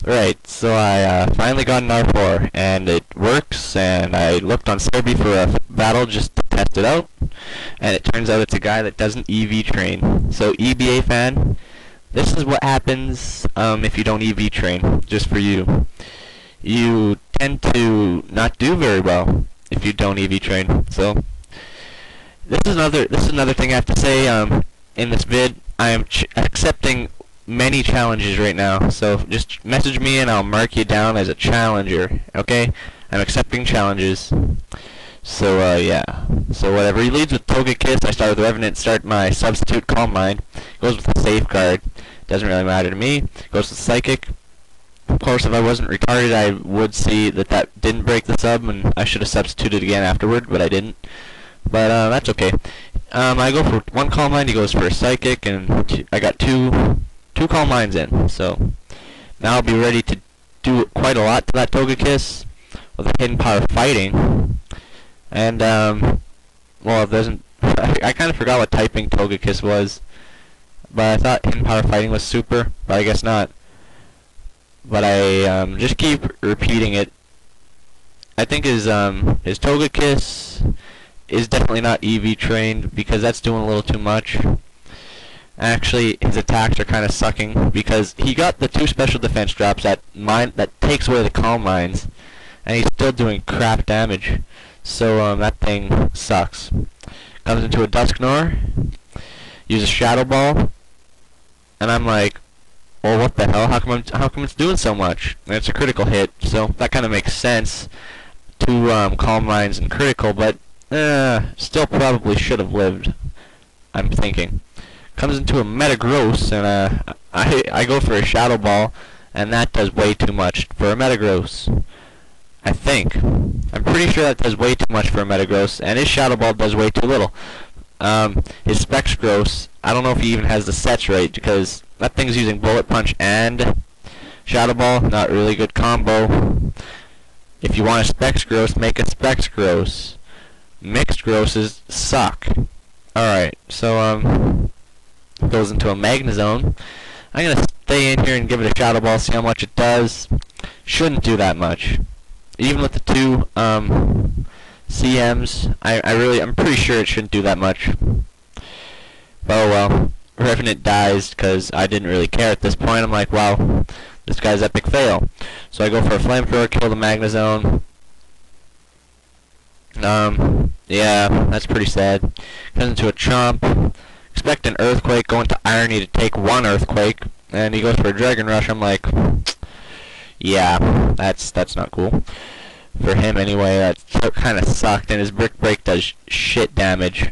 Right, so I finally got an R4, and it works, and I looked on Serby for a battle just to test it out, and it turns out it's a guy that doesn't EV train. So EBA fan, this is what happens if you don't EV train, just for you. You tend to not do very well if you don't EV train. So this is another thing I have to say in this vid. I am accepting many challenges right now, so just message me and I'll mark you down as a challenger, okay? I'm accepting challenges. So, yeah. So whatever. He leads with Togekiss. I start with Revenant, start my substitute Calm Mind. Goes with a Safeguard. Doesn't really matter to me. Goes with Psychic. Of course, if I wasn't retarded, I would see that that didn't break the sub, and I should have substituted again afterward, but I didn't. But, that's okay. I go for one Calm Mind, he goes for a Psychic, and I got two Calm Minds in. So now I'll be ready to do quite a lot to that Togekiss with a Hidden Power Fighting. And well, it doesn't. I kind of forgot what typing Togekiss was, but I thought Hidden Power Fighting was super, but I guess not. But I just keep repeating it. I think his Togekiss is definitely not EV trained because that's doing a little too much. Actually, his attacks are kind of sucking because he got the 2 special defense drops that takes away the Calm Minds, and he's still doing crap damage. So that thing sucks. Comes into a Dusknoir, uses Shadow Ball, and I'm like, well, what the hell? How come it's doing so much? And it's a critical hit, so that kind of makes sense to Calm Minds and critical, but still probably should have lived, I'm thinking. Comes into a Metagross, and I go for a Shadow Ball, and that does way too much for a Metagross. I think. I'm pretty sure that does way too much for a Metagross, and his Shadow Ball does way too little. His Spexgross, I don't know if he even has the sets right, because that thing's using Bullet Punch and Shadow Ball, not really good combo. If you want a Spexgross, make a Spexgross. Mixed Grosses suck. Alright, so, goes into a Magnezone. I'm gonna stay in here and give it a Shadow Ball, see how much it does. Shouldn't do that much. Even with the 2 CMs, I'm pretty sure it shouldn't do that much. But oh well. Revenant dies because I didn't really care at this point. I'm like, wow, this guy's epic fail. So I go for a Flamethrower, kill the Magnezone. Yeah, that's pretty sad. Comes into a Chomp. Expect an Earthquake, go into Irony to take 1 Earthquake, and he goes for a Dragon Rush. I'm like, yeah, that's not cool. For him anyway, that kind of sucked, and his Brick Break does shit damage.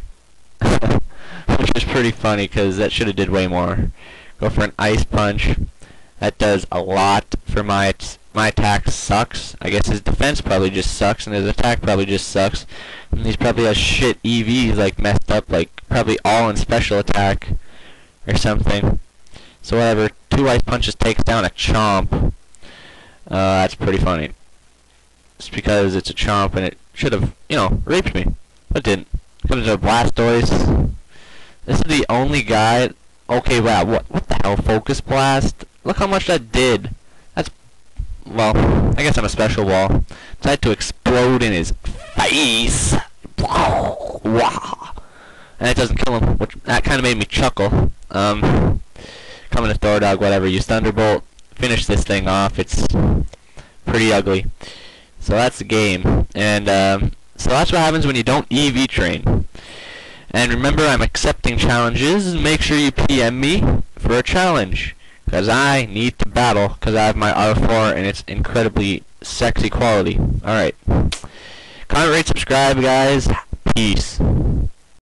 Which is pretty funny, because that should have did way more. Go for an Ice Punch. That does a lot for my attack sucks. I guess his defense probably just sucks, and his attack probably just sucks. And he's probably has shit EVs, like, messed up, like, probably all in special attack or something. So whatever, 2 Ice Punches takes down a Chomp. That's pretty funny. It's because it's a Chomp, and it should have, raped me. But it didn't. Comes into a Blastoise. This is the only guy. Okay, wow, what the hell? Focus Blast? Look how much that did. That's, well, I guess I'm a special wall. Decided to explode in his face. Wow. And it doesn't kill him, which that kind of made me chuckle. Coming to Thor Dog, whatever. Use Thunderbolt. Finish this thing off. It's pretty ugly. So that's the game. And so that's what happens when you don't EV train. And remember, I'm accepting challenges. Make sure you PM me for a challenge, because I need to battle, because I have my R4 and it's incredibly sexy quality. Alright. Comment, rate, subscribe, guys. Peace.